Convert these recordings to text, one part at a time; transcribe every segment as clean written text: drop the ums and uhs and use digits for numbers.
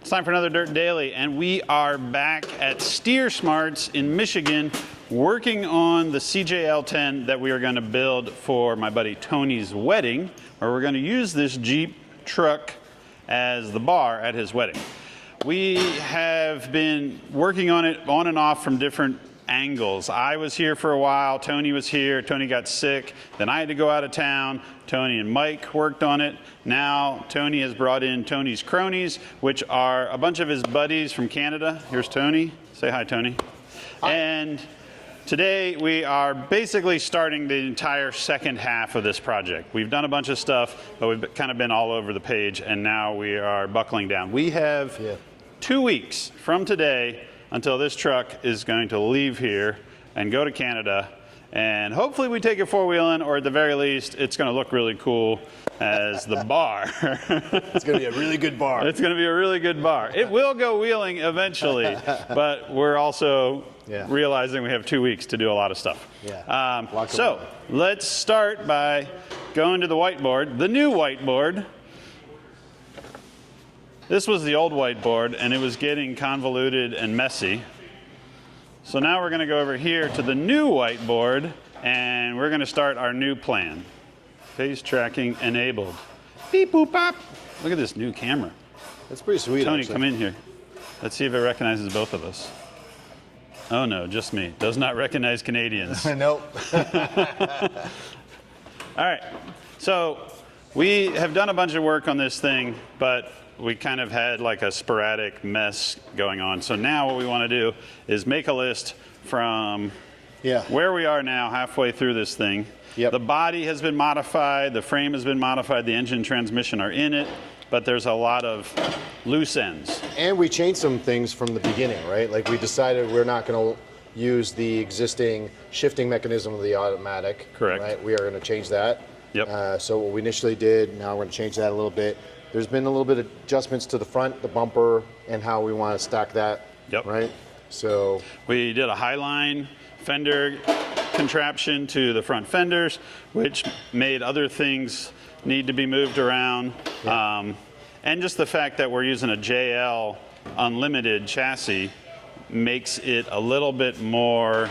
It's time for another Dirt Daily, and we are back at Steer Smarts in Michigan working on the CJL10 that we are going to build for my buddy Tony's wedding, where we're going to use this Jeep truck as the bar at his wedding. We have been working on it on and off from different angles. I was here for a while, Tony was here, Tony got sick, then I had to go out of town. Tony and Mike worked on it. Now Tony has brought in Tony's cronies, which are a bunch of his buddies from Canada. Here's Tony. Say hi, Tony. Hi. And today we are basically starting the entire second half of this project. We've done a bunch of stuff, but we've kind of been all over the page, and now we are buckling down. We have 2 weeks from today until this truck is going to leave here and go to Canada, and hopefully we take it four-wheeling, or at the very least it's going to look really cool as the bar. It's going to be a really good bar. It's going to be a really good bar. It will go wheeling eventually, but we're also realizing we have 2 weeks to do a lot of stuff. So let's start by going to the whiteboard, the new whiteboard. This was the old whiteboard, and it was getting convoluted and messy. So now we're going to go over here to the new whiteboard, and we're going to start our new plan. Phase tracking enabled. Beep, boop, bop. Look at this new camera. That's pretty sweet, Tony, actually. come in here. Let's see if it recognizes both of us. Oh no, just me. Does not recognize Canadians. Nope. All right, so we have done a bunch of work on this thing, but we kind of had like a sporadic mess going on. So now what we want to do is make a list from where we are now, halfway through this thing. The body has been modified, the frame has been modified, the engine and transmission are in it, but there's a lot of loose ends. And we changed some things from the beginning, right? Like we decided we're not going to use the existing shifting mechanism of the automatic. Correct. Right? We are going to change that. So what we initially did, now we're going to change that a little bit. There's been a little bit of adjustments to the front, the bumper, and how we want to stack that. Right? So we did a Highline fender contraption to the front fenders, which made other things need to be moved around. And just the fact that we're using a JL Unlimited chassis makes it a little bit more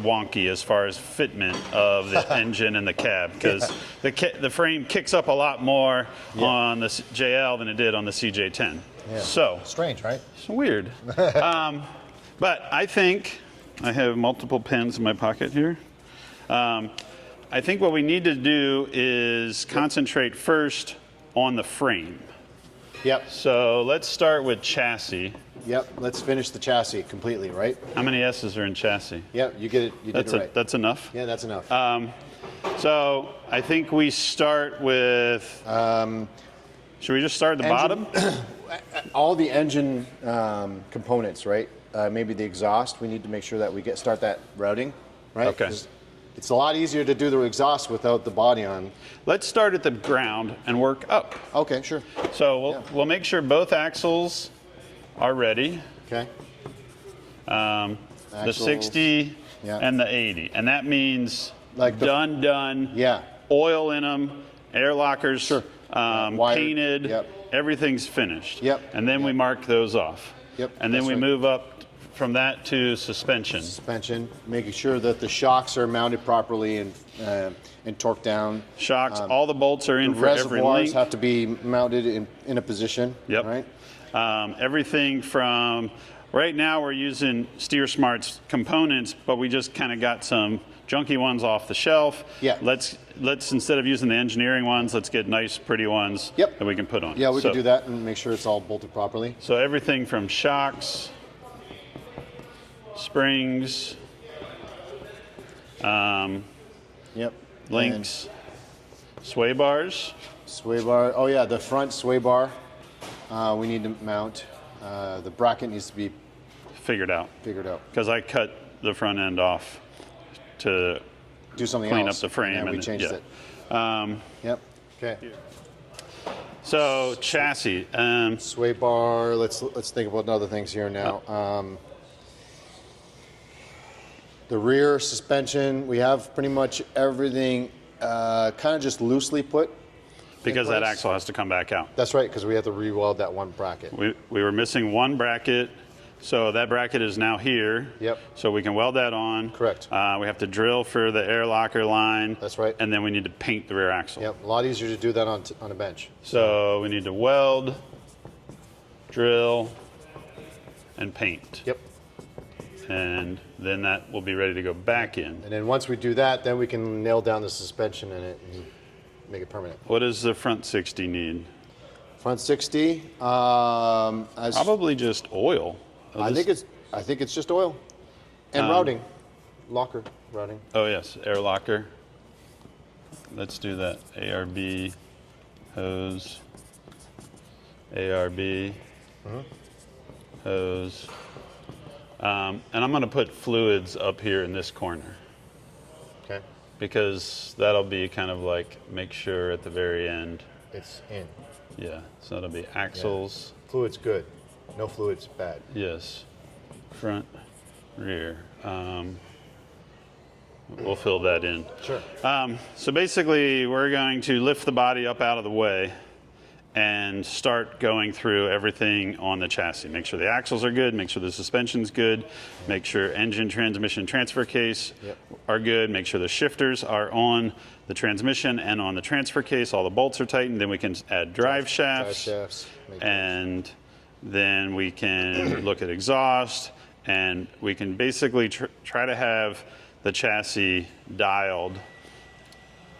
wonky as far as fitment of the engine and the cab, because the frame kicks up a lot more on the JL than it did on the CJ10. So strange, right? It's weird. But I think I have multiple pens in my pocket here. I think what we need to do is concentrate first on the frame. So let's start with chassis. Let's finish the chassis completely, right? How many S's are in chassis? You get it. You did it right. That's enough? Yeah, that's enough. So I think we start with, should we just start at the bottom? All the engine components, right? Maybe the exhaust, we need to make sure that we start that routing, right? Okay. It's a lot easier to do the exhaust without the body on. Let's start at the ground and work up. Okay, sure. So we'll make sure both axles are ready. Okay. The 60 and the 80. And that means like done. Oil in them, air lockers, painted, everything's finished. And then we mark those off. And then we move up from that to suspension. Making sure that the shocks are mounted properly and torqued down. Shocks, all the bolts are in for every link. Reservoirs have to be mounted in a position. Right? Everything from, right now we're using Steer Smarts components, but we just kind of got some junky ones off the shelf. Let's instead of using the engineering ones, let's get nice, pretty ones that we can put on. We can do that and make sure it's all bolted properly. So everything from shocks, springs, links, sway bars. Oh yeah, the front sway bar we need to mount. The bracket needs to be figured out. Because I cut the front end off to do something clean else. Up the frame. And we changed it. Okay. So chassis. Sway bar. Let's think about other things here now. The rear suspension, we have pretty much everything kind of just loosely put. because that axle has to come back out. That's right, because we have to re-weld that one bracket. We were missing one bracket, so that bracket is now here. Yep. So we can weld that on. Correct. We have to drill for the air locker line. That's right. And then we need to paint the rear axle. Yep, a lot easier to do that on a bench. So we need to weld, drill, and paint. Yep. And then that will be ready to go back in. And then once we do that, then we can nail down the suspension in it and make it permanent. What does the front 60 need? Front 60, Probably just oil. I think it's just oil and routing, locker routing. Oh yes, air locker. Let's do that. ARB hose. ARB hose. And I'm going to put fluids up here in this corner. Okay. Because that'll be kind of like make sure at the very end. It's in. Yeah, so it'll be axles. Yeah. Fluid's good. No fluid's bad. Yes. Front, rear. We'll fill that in. Sure. So basically, we're going to lift the body up out of the way and start going through everything on the chassis. Make sure the axles are good, make sure the suspension's good, make sure engine, transmission, transfer case are good, make sure the shifters are on the transmission and on the transfer case, all the bolts are tightened, then we can add drive shafts, and then we can look at exhaust, and we can basically try to have the chassis dialed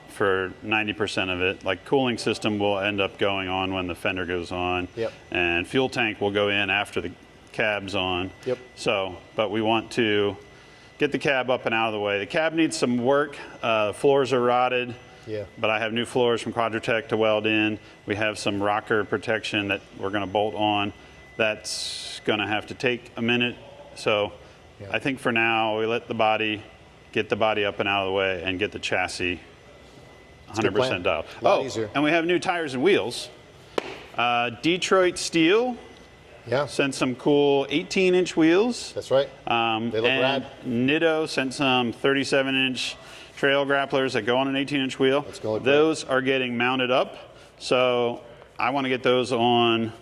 for 90% of it. Like cooling system will end up going on when the fender goes on. Yep. And fuel tank will go in after the cab's on. Yep. So, but we want to get the cab up and out of the way. The cab needs some work. Floors are rotted. Yeah. But I have new floors from Quadratec to weld in. We have some rocker protection that we're gonna bolt on. That's gonna have to take a minute. So I think for now, we let the body, get the body up and out of the way and get the chassis 100% dialed. Easier. And we have new tires and wheels. Detroit Steel sent some cool 18-inch wheels. That's right. They look rad. Nitto sent some 37-inch trail grapplers that go on an 18-inch wheel. Those are getting mounted up. So I want to get those on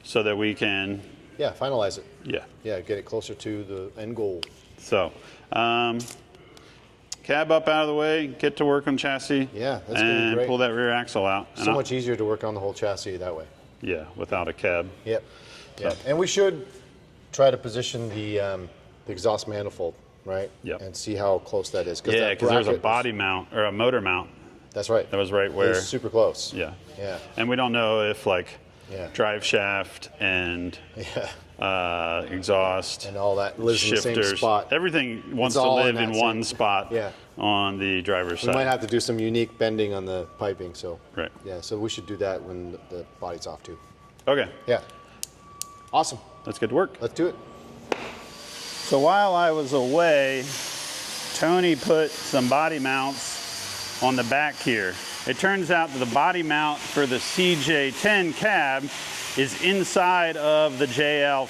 so that we can... Yeah, finalize it. Yeah. Yeah, get it closer to the end goal. So... cab up out of the way, get to work on chassis, that's gonna be great. Pull that rear axle out. So much easier to work on the whole chassis that way. Yeah, without a cab. Yep. Yeah. And we should try to position the exhaust manifold, right? Yep. And see how close that is. Yeah, because there's a body mount or a motor mount. That's right. That was right where. It's super close. Yeah. Yeah. And we don't know if like drive shaft and exhaust and all that lives shifters, in the same spot. Everything wants to live in one spot on the driver's side. We might have to do some unique bending on the piping, so right. Yeah, so we should do that when the body's off too. Okay. Yeah. Awesome. Let's get to work. Let's do it. So while I was away, Tony put some body mounts on the back here. It turns out that the body mount for the CJ10 cab is inside of the JL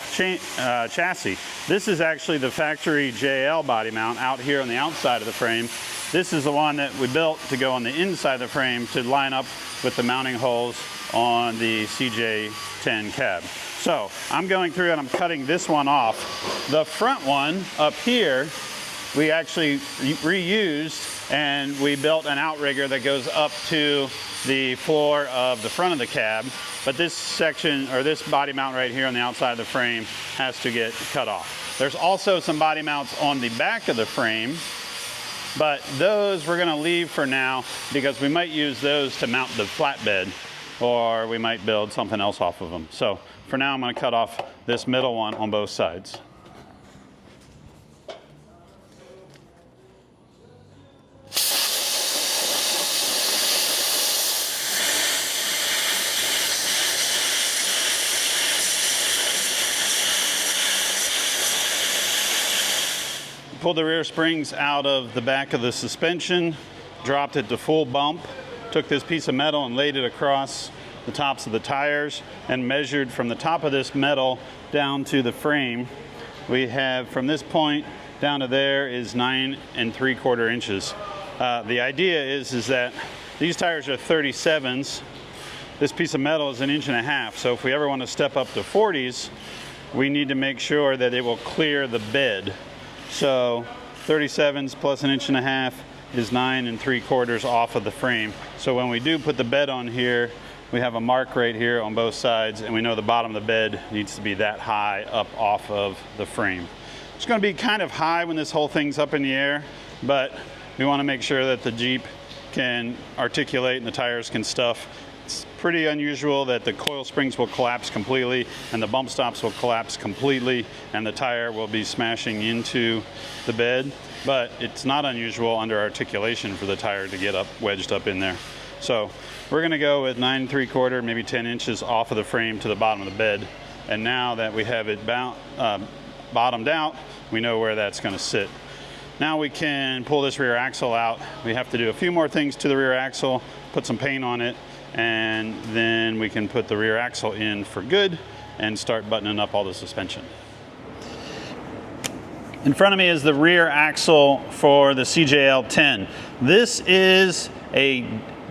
chassis. This is actually the factory JL body mount out here on the outside of the frame. This is the one that we built to go on the inside of the frame to line up with the mounting holes on the CJ10 cab. So I'm going through and I'm cutting this one off. The front one up here, we actually reused, and we built an outrigger that goes up to the floor of the front of the cab. But this section, or this body mount right here on the outside of the frame, has to get cut off. There's also some body mounts on the back of the frame, but those we're gonna leave for now because we might use those to mount the flatbed, or we might build something else off of them. So for now, I'm gonna cut off this middle one on both sides. Pulled the rear springs out of the back of the suspension, dropped it to full bump, took this piece of metal and laid it across the tops of the tires and measured from the top of this metal down to the frame. We have from this point down to there is 9 3/4 inches. The idea is that these tires are 37s this piece of metal is 1.5 inches. So if we ever want to step up to 40s, we need to make sure that it will clear the bed. So 37s plus 1.5 inches is 9 3/4 off of the frame. So when we do put the bed on here, we have a mark right here on both sides, and we know the bottom of the bed needs to be that high up off of the frame. It's going to be kind of high when this whole thing's up in the air, but we want to make sure that the Jeep can articulate and the tires can stuff. It's pretty unusual that the coil springs will collapse completely and the bump stops will collapse completely and the tire will be smashing into the bed, but it's not unusual under articulation for the tire to get up wedged up in there. So we're going to go with 9 3/4, maybe 10 inches off of the frame to the bottom of the bed. And now that we have it bottomed out, we know where that's going to sit. Now we can pull this rear axle out. We have to do a few more things to the rear axle, put some paint on it, and then we can put the rear axle in for good and start buttoning up all the suspension. In front of me is the rear axle for the CJL10. This is a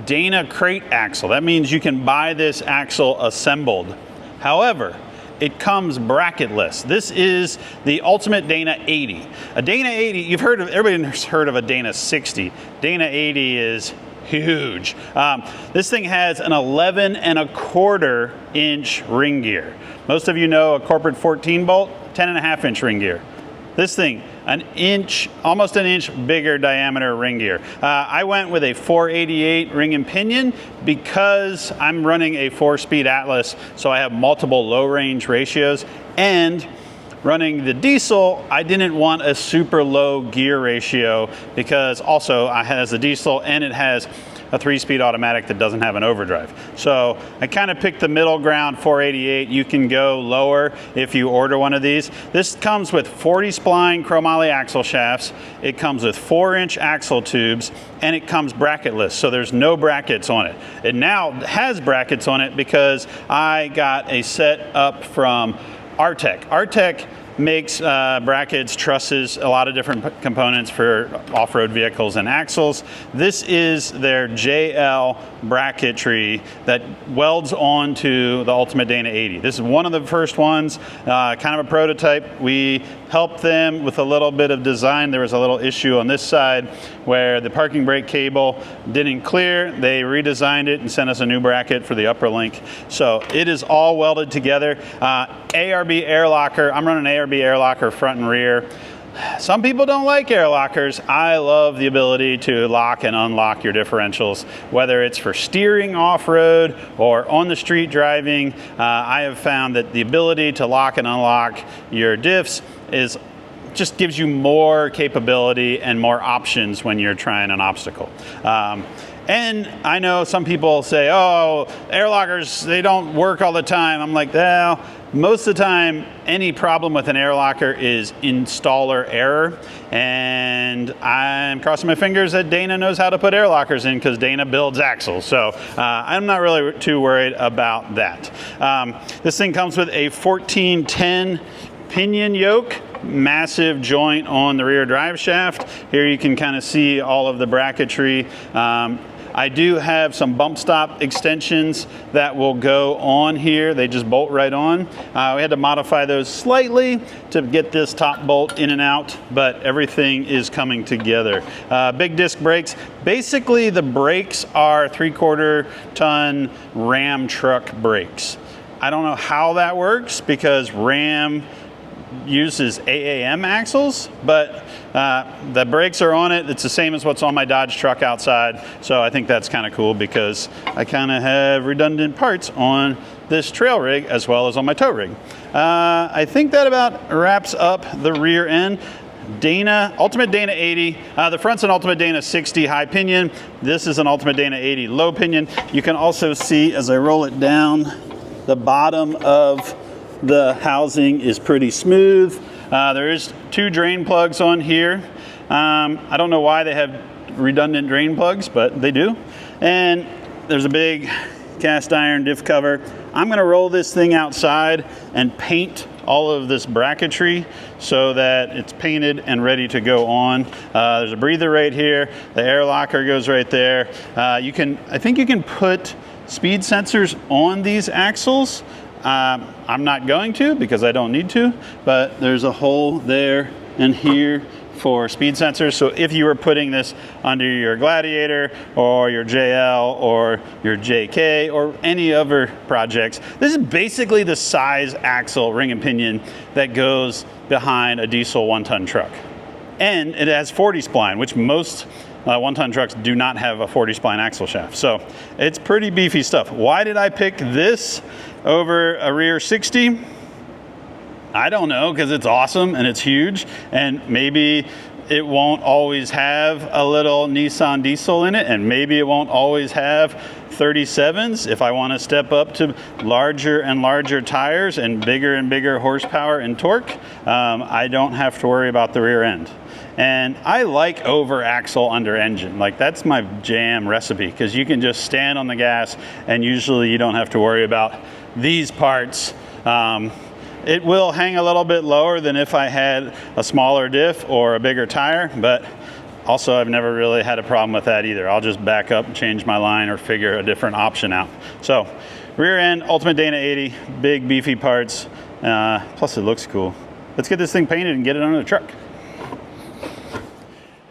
Dana crate axle. That means you can buy this axle assembled. However, it comes bracketless. This is the ultimate Dana 80. A Dana 80, you've heard of, everybody's heard of a Dana 60. Dana 80 is huge. This thing has an 11 1/4 inch ring gear. Most of you know a corporate 14 bolt, 10 1/2 inch ring gear. This thing, an inch, almost an inch bigger diameter ring gear. I went with a 488 ring and pinion because I'm running a 4-speed Atlas, so I have multiple low range ratios, and running the diesel, I didn't want a super low gear ratio because also it has a diesel and it has a 3-speed automatic that doesn't have an overdrive. So I kind of picked the middle ground, 488. You can go lower if you order one of these. This comes with 40 spline chromoly axle shafts. It comes with 4-inch axle tubes, and it comes bracketless, so there's no brackets on it. It now has brackets on it because I got a set up from Artec. Artec makes brackets, trusses, a lot of different components for off-road vehicles and axles. This is their JL bracketry that welds onto the Ultimate Dana 80. This is one of the first ones, kind of a prototype. We helped them with a little bit of design. There was a little issue on this side where the parking brake cable didn't clear. They redesigned it and sent us a new bracket for the upper link. So it is all welded together. ARB air locker. I'm running ARB air locker front and rear. Some people don't like air lockers. I love the ability to lock and unlock your differentials, whether it's for steering off-road or on the street driving. I have found that the ability to lock and unlock your diffs just gives you more capability and more options when you're trying an obstacle. And I know some people say, oh, air lockers, they don't work all the time. I'm like, well, most of the time, any problem with an air locker is installer error. And I'm crossing my fingers that Dana knows how to put air lockers in because Dana builds axles. So I'm not really too worried about that. This thing comes with a 1410 pinion yoke. Massive joint on the rear drive shaft. Here you can kind of see all of the bracketry. I do have some bump stop extensions that will go on here. They just bolt right on. We had to modify those slightly to get this top bolt in and out, but everything is coming together. Big disc brakes. Basically, the brakes are 3/4 ton Ram truck brakes. I don't know how that works because Ram uses AAM axles, but the brakes are on it. It's the same as what's on my Dodge truck outside. So I think that's kind of cool because I kind of have redundant parts on this trail rig as well as on my tow rig. I think that about wraps up the rear end. Dana, Ultimate Dana 80. The front's an Ultimate Dana 60 high pinion. This is an Ultimate Dana 80 low pinion. You can also see as I roll it down, the bottom of the housing is pretty smooth. There is 2 drain plugs on here. I don't know why they have redundant drain plugs, but they do. And there's a big cast iron diff cover. I'm gonna roll this thing outside and paint all of this bracketry so that it's painted and ready to go on. There's a breather right here. The air locker goes right there. I think you can put speed sensors on these axles. I'm not going to because I don't need to, but there's a hole there and here for speed sensors. So if you were putting this under your Gladiator or your JL or your JK or any other projects, this is basically the size axle ring and pinion that goes behind a diesel 1-ton truck. And it has 40 spline, which most 1-ton trucks do not have a 40 spline axle shaft. So it's pretty beefy stuff. Why did I pick this over a rear 60? I don't know, because it's awesome and it's huge, and maybe it won't always have a little Nissan diesel in it, and maybe it won't always have 37s. If I want to step up to larger and larger tires and bigger horsepower and torque, I don't have to worry about the rear end. And I like over axle under engine. Like, that's my jam recipe, because you can just stand on the gas and usually you don't have to worry about these parts. It will hang a little bit lower than if I had a smaller diff or a bigger tire, but also I've never really had a problem with that either. I'll just back up, change my line, or figure a different option out. So rear end, Ultimate Dana 80, big beefy parts, plus it looks cool. Let's get this thing painted and get it on the truck.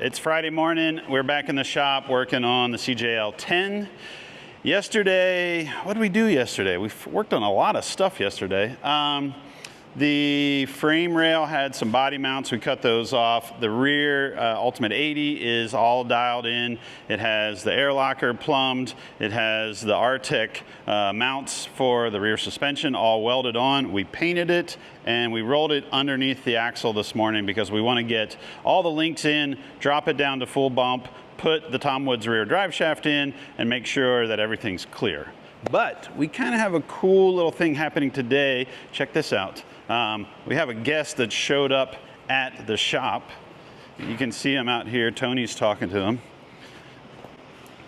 It's Friday morning, we're back in the shop working on the CJL10. Yesterday, what did we do yesterday? We worked on a lot of stuff yesterday. The frame rail had some body mounts, we cut those off. The rear Ultimate 80 is all dialed in. It has the air locker plumbed. It has the RTEC mounts for the rear suspension all welded on. We painted it and we rolled it underneath the axle this morning because we want to get all the links in, drop it down to full bump, put the Tom Woods rear drive shaft in, and make sure that everything's clear. But we kind of have a cool little thing happening today. Check this out. We have a guest that showed up at the shop. You can see him out here. Tony's talking to him.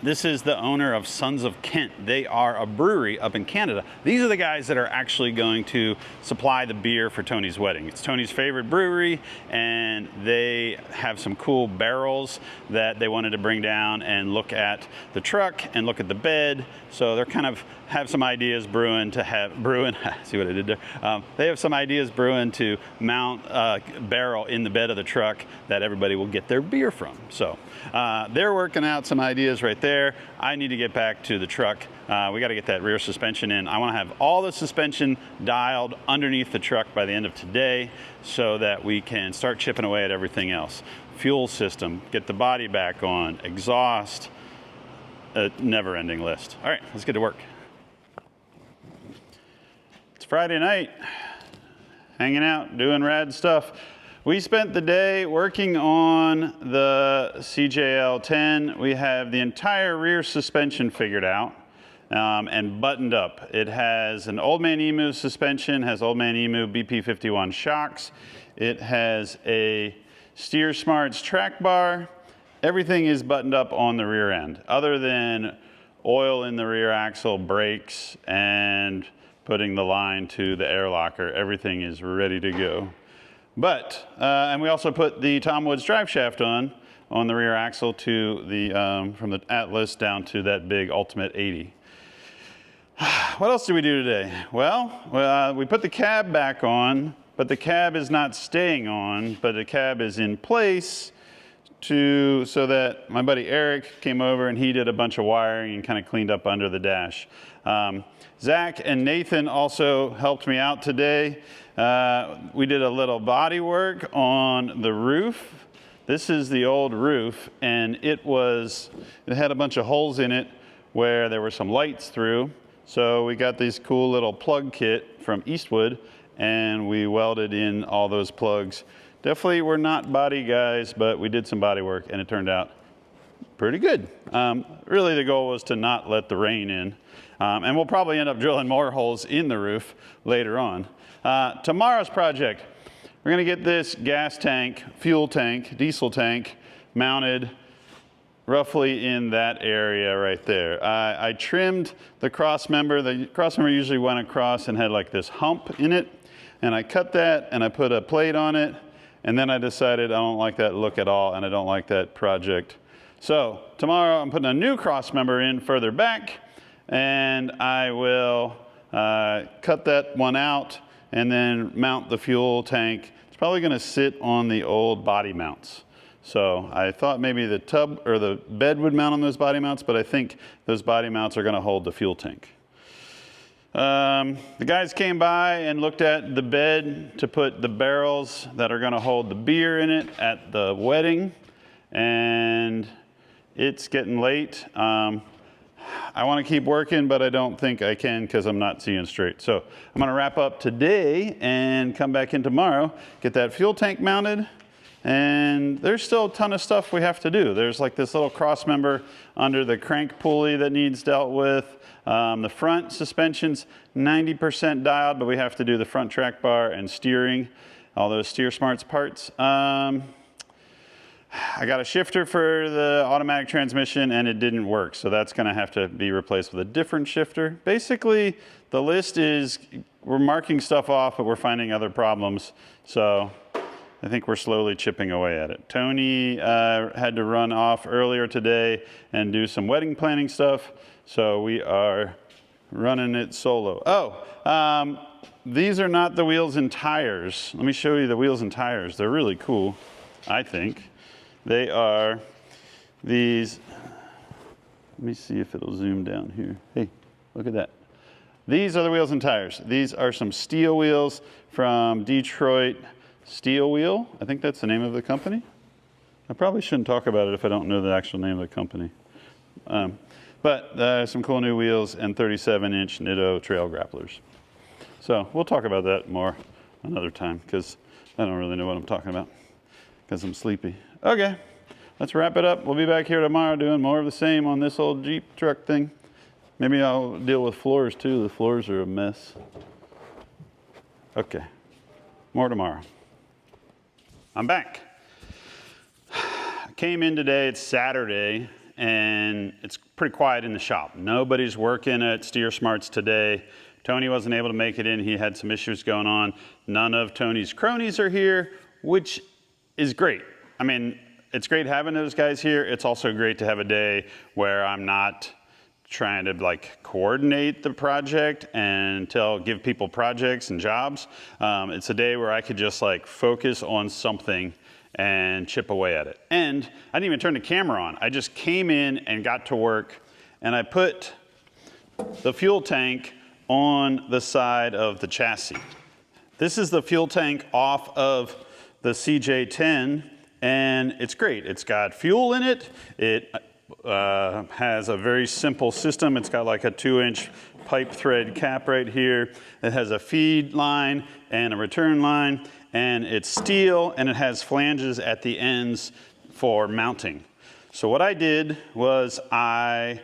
This is the owner of Sons of Kent. They are a brewery up in Canada. These are the guys that are actually going to supply the beer for Tony's wedding. It's Tony's favorite brewery, and they have some cool barrels that they wanted to bring down and look at the truck and look at the bed. So they're kind of have some ideas brewing to have, see what I did there? They have some ideas brewing to mount a barrel in the bed of the truck that everybody will get their beer from. So they're working out some ideas right there. I need to get back to the truck. We got to get that rear suspension in. I want to have all the suspension dialed underneath the truck by the end of today so that we can start chipping away at everything else. Fuel system, get the body back on, exhaust, a never-ending list. All right, let's get to work. It's Friday night, hanging out, doing rad stuff. We spent the day working on the CJL10. We have the entire rear suspension figured out and buttoned up. It has an Old Man Emu suspension, has Old Man Emu BP51 shocks. It has a Steer Smarts track bar. Everything is buttoned up on the rear end, other than oil in the rear axle, brakes, and putting the line to the air locker. Everything is ready to go. But, and we also put the Tom Woods drive shaft on the rear axle to the, from the Atlas down to that big Ultimate 80. What else did we do today? Well, we put the cab back on, but the cab is not staying on, but the cab is in place so that my buddy Eric came over and he did a bunch of wiring and kind of cleaned up under the dash. Zach and Nathan also helped me out today. We did a little body work on the roof. This is the old roof, and it had a bunch of holes in it where there were some lights through. So we got this cool little plug kit from Eastwood, and we welded in all those plugs. Definitely we're not body guys, but we did some body work and it turned out pretty good. Really the goal was to not let the rain in. And we'll probably end up drilling more holes in the roof later on. Tomorrow's project, we're gonna get this gas tank, fuel tank, diesel tank mounted roughly in that area right there. I trimmed the cross member. The cross member usually went across and had like this hump in it. And I cut that and I put a plate on it. And then I decided I don't like that look at all and I don't like that project. So tomorrow I'm putting a new cross member in further back, and I will cut that one out and then mount the fuel tank. It's probably going to sit on the old body mounts. So I thought maybe the tub or the bed would mount on those body mounts, but I think those body mounts are going to hold the fuel tank. The guys came by and looked at the bed to put the barrels that are going to hold the beer in it at the wedding, and it's getting late. I want to keep working, but I don't think I can because I'm not seeing straight. So I'm going to wrap up today and come back in tomorrow, get that fuel tank mounted, and there's still a ton of stuff we have to do. There's like this little cross member under the crank pulley that needs dealt with. The front suspension's 90% dialed, but we have to do the front track bar and steering, all those Steer Smarts parts. I got a shifter for the automatic transmission and it didn't work, so that's going to have to be replaced with a different shifter. Basically, the list is we're marking stuff off, but we're finding other problems, so I think we're slowly chipping away at it. Tony had to run off earlier today and do some wedding planning stuff, so we are running it solo. Oh, these are not the wheels and tires. Let me show you the wheels and tires. They're really cool, I think. They are these, let me see if it'll zoom down here. Hey, look at that. These are the wheels and tires. These are some steel wheels from Detroit Steel Wheel. I think that's the name of the company. I probably shouldn't talk about it if I don't know the actual name of the company. But some cool new wheels and 37-inch Nitto trail grapplers. So we'll talk about that more another time because I don't really know what I'm talking about because I'm sleepy. Okay, let's wrap it up. We'll be back here tomorrow doing more of the same on this old Jeep truck thing. Maybe I'll deal with floors too. The floors are a mess. Okay, more tomorrow. I'm back. I came in today, it's Saturday, and it's pretty quiet in the shop. Nobody's working at Steer Smarts today. Tony wasn't able to make it in. He had some issues going on. None of Tony's cronies are here, which is great. I mean, it's great having those guys here. It's also great to have a day where I'm not trying to like coordinate the project and give people projects and jobs. It's a day where I could just like focus on something and chip away at it. And I didn't even turn the camera on. I just came in and got to work, and I put the fuel tank on the side of the chassis. This is the fuel tank off of the CJ10, and it's great. It's got fuel in it. It has a very simple system. It's got like a 2-inch pipe thread cap right here. It has a feed line and a return line, and it's steel, and it has flanges at the ends for mounting. So what I did was I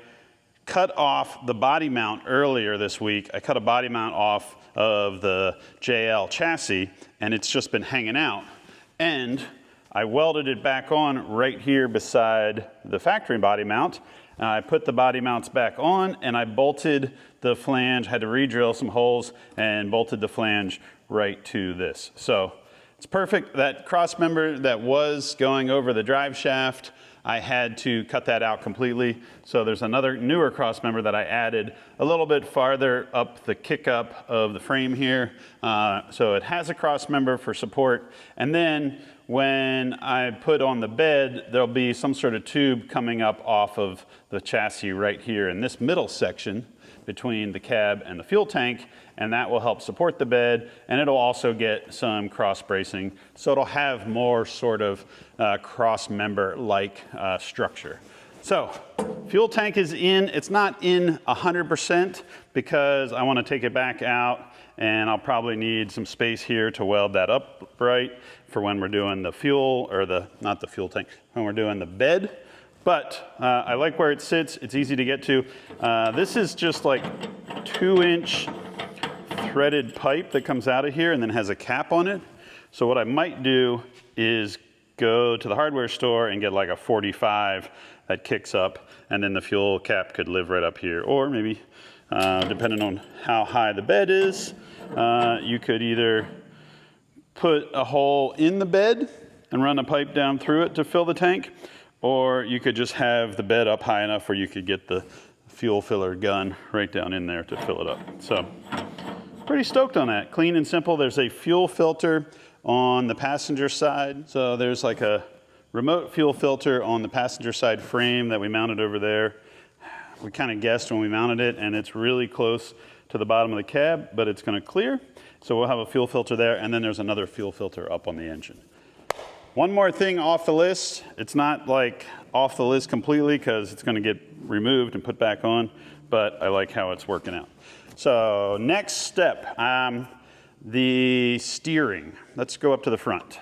cut off the body mount earlier this week. I cut a body mount off of the JL chassis, and it's just been hanging out. And I welded it back on right here beside the factory body mount. I put the body mounts back on, and I bolted the flange, had to re-drill some holes, and bolted the flange right to this. So it's perfect. That cross member that was going over the drive shaft, I had to cut that out completely. So there's another newer cross member that I added a little bit farther up the kick up of the frame here. So it has a cross member for support. And then when I put on the bed, there'll be some sort of tube coming up off of the chassis right here in this middle section between the cab and the fuel tank, and that will help support the bed, and it'll also get some cross bracing, so it'll have more sort of cross member like structure. So fuel tank is in. It's not in 100% because I want to take it back out, and I'll probably need some space here to weld that up right for when we're doing the fuel, or not the fuel tank, when we're doing the bed. But I like where it sits. It's easy to get to. This is just like 2-inch threaded pipe that comes out of here and then has a cap on it. So what I might do is go to the hardware store and get like a 45 that kicks up, and then the fuel cap could live right up here. Or maybe, depending on how high the bed is, you could either put a hole in the bed and run a pipe down through it to fill the tank, or you could just have the bed up high enough where you could get the fuel filler gun right down in there to fill it up. So pretty stoked on that. Clean and simple. There's a fuel filter on the passenger side. So there's like a remote fuel filter on the passenger side frame that we mounted over there. We kind of guessed when we mounted it, and it's really close to the bottom of the cab, but it's going to clear. So we'll have a fuel filter there, and then there's another fuel filter up on the engine. One more thing off the list. It's not like off the list completely because it's going to get removed and put back on, but I like how it's working out. So next step, the steering. Let's go up to the front.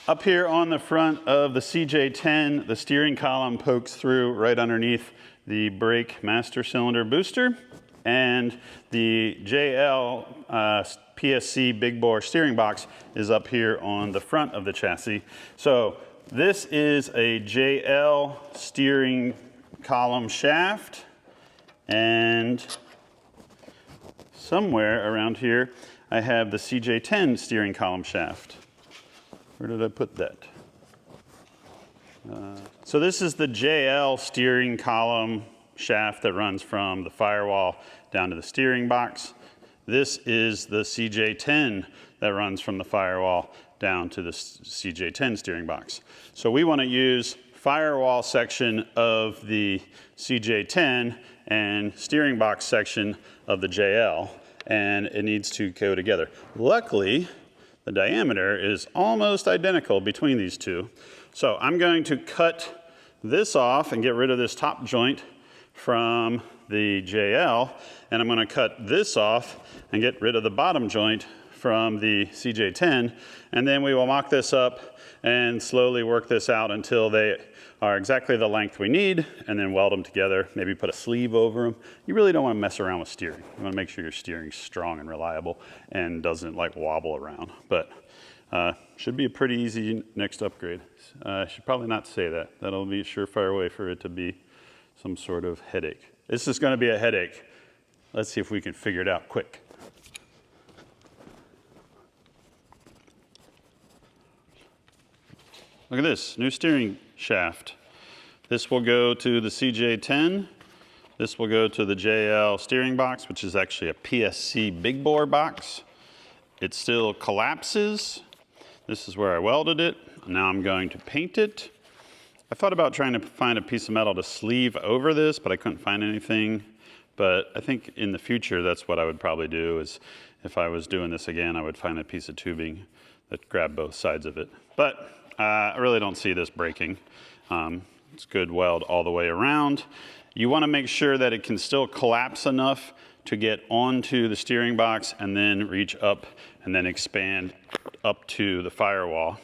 Up here on the front of the CJ10, the steering column pokes through right underneath the brake master cylinder booster, and the JL PSC big bore steering box is up here on the front of the chassis. So this is a JL steering column shaft, and somewhere around here I have the CJ10 steering column shaft. Where did I put that? So this is the JL steering column shaft that runs from the firewall down to the steering box. This is the CJ10 that runs from the firewall down to the CJ10 steering box. So we want to use firewall section of the CJ10 and steering box section of the JL, and it needs to go together. Luckily, the diameter is almost identical between these two. So I'm going to cut this off and get rid of this top joint from the JL, and I'm going to cut this off and get rid of the bottom joint from the CJ10, and then we will mock this up and slowly work this out until they are exactly the length we need, and then weld them together, maybe put a sleeve over them. You really don't want to mess around with steering. You want to make sure your steering's strong and reliable and doesn't like wobble around. But should be a pretty easy next upgrade. I should probably not say that. That'll be a surefire way for it to be some sort of headache. This is going to be a headache. Let's see if we can figure it out quick. Look at this, new steering shaft. This will go to the CJ10. This will go to the JL steering box, which is actually a PSC big bore box. It still collapses. This is where I welded it. Now I'm going to paint it. I thought about trying to find a piece of metal to sleeve over this, but I couldn't find anything. But I think in the future, that's what I would probably do, is if I was doing this again, I would find a piece of tubing that grabbed both sides of it. But I really don't see this breaking. It's good weld all the way around. You want to make sure that it can still collapse enough to get onto the steering box and then reach up and then expand up to the firewall.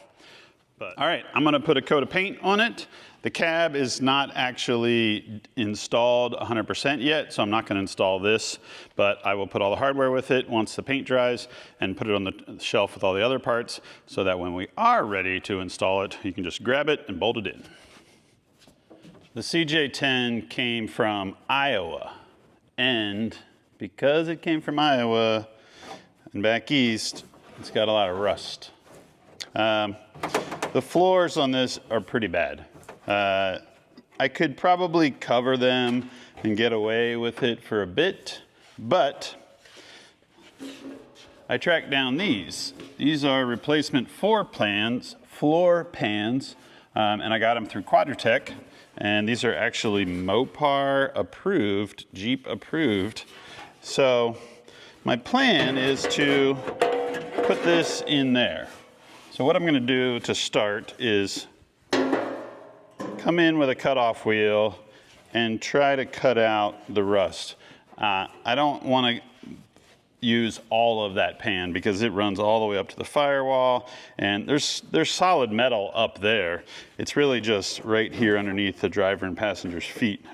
But, all right, I'm going to put a coat of paint on it. The cab is not actually installed 100% yet, so I'm not going to install this, but I will put all the hardware with it once the paint dries and put it on the shelf with all the other parts so that when we are ready to install it, you can just grab it and bolt it in. The CJ10 came from Iowa, and because it came from Iowa and back east, it's got a lot of rust. The floors on this are pretty bad. I could probably cover them and get away with it for a bit, but I tracked down these. These are replacement floor pans, and I got them through Quadratec, and these are actually Mopar approved, Jeep approved. So my plan is to put this in there. So what I'm going to do to start is come in with a cutoff wheel and try to cut out the rust. I don't want to use all of that pan because it runs all the way up to the firewall, and there's solid metal up there. It's really just right here underneath the driver and passenger's feet,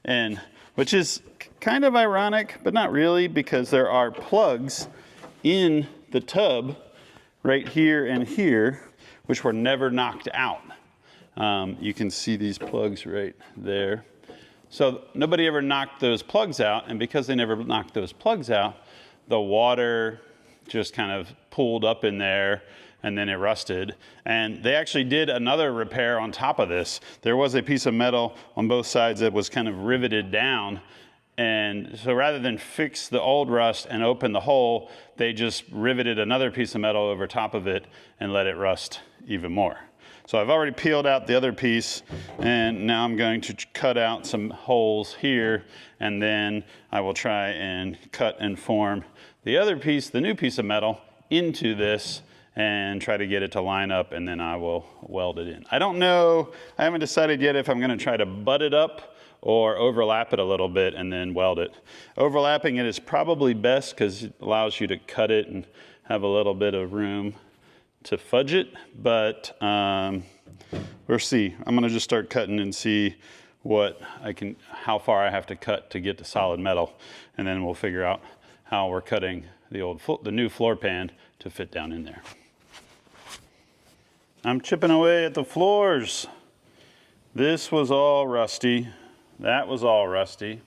and which is kind of ironic, but not really, because there are plugs in the tub right here and here, which were never knocked out. You can see these plugs right there. So nobody ever knocked those plugs out, and because they never knocked those plugs out, the water just kind of pooled up in there, and then it rusted. And they actually did another repair on top of this. There was a piece of metal on both sides that was kind of riveted down. And so rather than fix the old rust and open the hole, they just riveted another piece of metal over top of it and let it rust even more. So I've already peeled out the other piece, and now I'm going to cut out some holes here, and then I will try and cut and form the other piece, the new piece of metal, into this and try to get it to line up, and then I will weld it in. I don't know, I haven't decided yet if I'm gonna try to butt it up or overlap it a little bit and then weld it. Overlapping it is probably best because it allows you to cut it and have a little bit of room to fudge it, but we'll see. I'm gonna just start cutting and see how far I have to cut to get to solid metal, and then we'll figure out how we're cutting the new floor pan to fit down in there. I'm chipping away at the floors. This was all rusty. That was all rusty.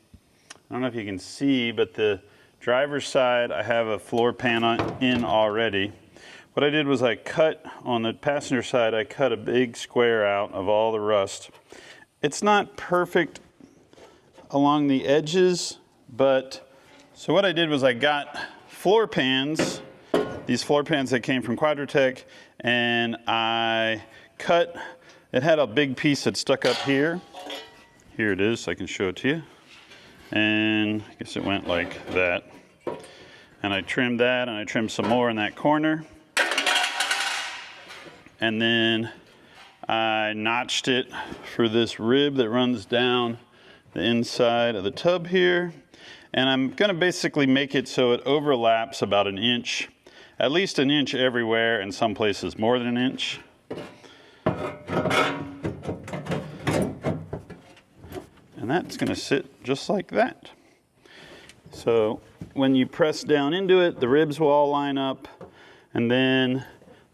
I don't know if you can see, but the driver's side, I have a floor pan in already. What I did was I cut, on the passenger side, I cut a big square out of all the rust. It's not perfect along the edges, but, so what I did was I got floor pans, these floor pans that came from Quadratec, and I cut, it had a big piece that stuck up here. Here it is, I can show it to you. And I guess it went like that. And I trimmed that, and I trimmed some more in that corner. And then I notched it for this rib that runs down the inside of the tub here. And I'm gonna basically make it so it overlaps about an inch, at least an inch everywhere, and some places more than an inch. And that's gonna sit just like that. So when you press down into it, the ribs will all line up, and then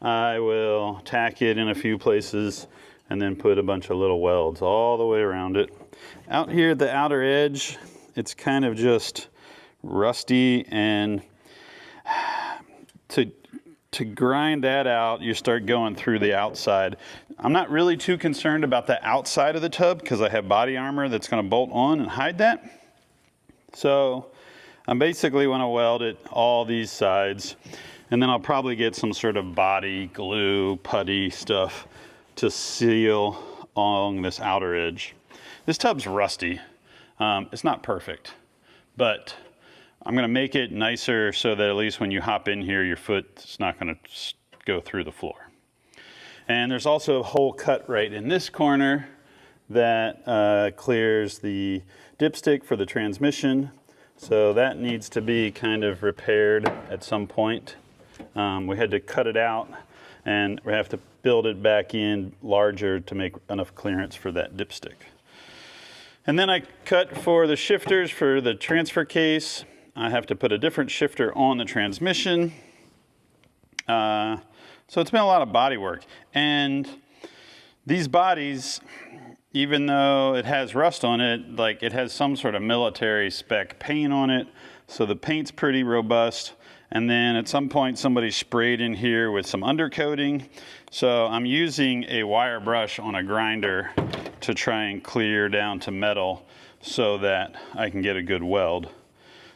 I will tack it in a few places and then put a bunch of little welds all the way around it. Out here at the outer edge, it's kind of just rusty, and to grind that out, you start going through the outside. I'm not really too concerned about the outside of the tub because I have body armor that's gonna bolt on and hide that. So I'm basically gonna weld it all these sides, and then I'll probably get some sort of body glue, putty stuff to seal along this outer edge. This tub's rusty. It's not perfect, but I'm gonna make it nicer so that at least when you hop in here, your foot's not gonna go through the floor. And there's also a hole cut right in this corner that clears the dipstick for the transmission. So that needs to be kind of repaired at some point. We had to cut it out, and we have to build it back in larger to make enough clearance for that dipstick. And then I cut for the shifters for the transfer case. I have to put a different shifter on the transmission. So it's been a lot of body work. And these bodies, even though it has rust on it, like it has some sort of military spec paint on it. So the paint's pretty robust. And then at some point somebody sprayed in here with some undercoating. So I'm using a wire brush on a grinder to try and clear down to metal so that I can get a good weld.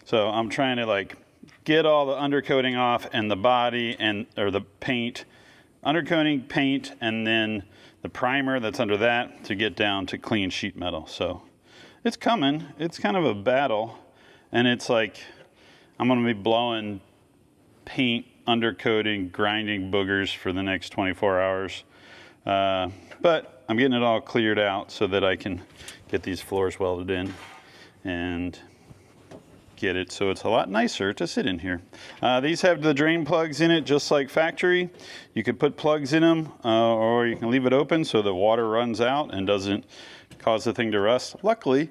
So I'm trying to like get all the undercoating off and the body or the paint, undercoating, paint, and then the primer that's under that to get down to clean sheet metal. So it's coming. It's kind of a battle, and it's like I'm gonna be blowing paint, undercoating, grinding boogers for the next 24 hours. But I'm getting it all cleared out so that I can get these floors welded in and get it so it's a lot nicer to sit in here. These have the drain plugs in it just like factory. You could put plugs in them or you can leave it open so the water runs out and doesn't cause the thing to rust. Luckily,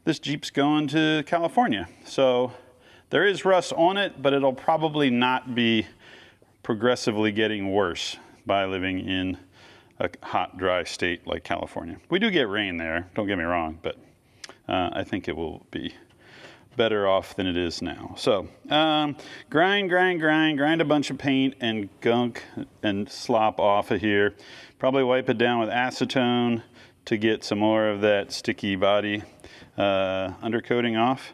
this Jeep's going to California, so there is rust on it, but it'll probably not be progressively getting worse by living in a hot, dry state like California. We do get rain there, don't get me wrong, but I think it will be better off than it is now. So grind a bunch of paint and gunk and slop off of here. Probably wipe it down with acetone to get some more of that sticky body undercoating off.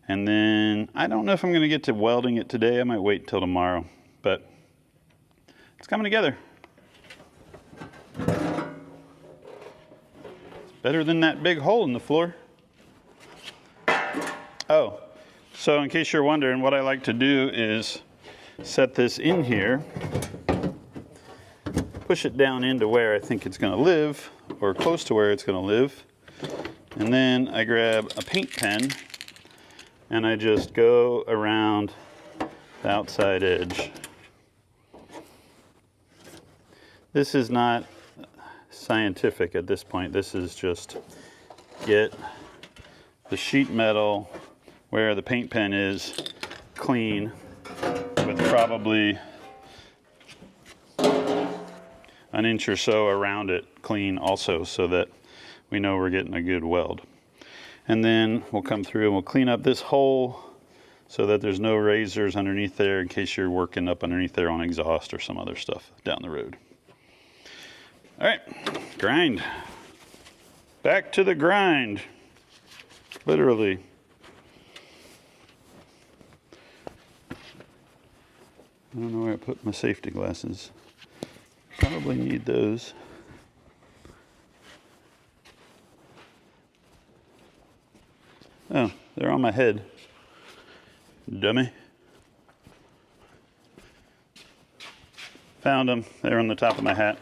And then I don't know if I'm going to get to welding it today. I might wait until tomorrow, but it's coming together. It's better than that big hole in the floor. Oh, so in case you're wondering, what I like to do is set this in here, push it down into where I think it's going to live, or close to where it's going to live, and then I grab a paint pen and I just go around the outside edge. This is not scientific at this point. This is just get the sheet metal where the paint pen is clean with probably an inch or so around it clean also, so that we know we're getting a good weld. And then we'll come through and we'll clean up this hole so that there's no razors underneath there in case you're working up underneath there on exhaust or some other stuff down the road. All right, grind. Back to the grind, literally. I don't know where I put my safety glasses. Probably need those. Oh, they're on my head. Dummy. Found them. They're on the top of my hat.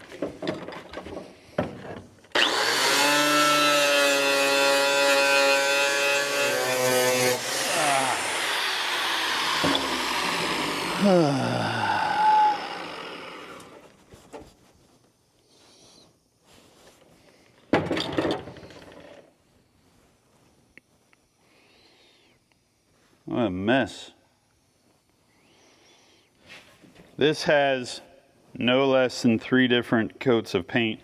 What a mess. This has no less than 3 different coats of paint.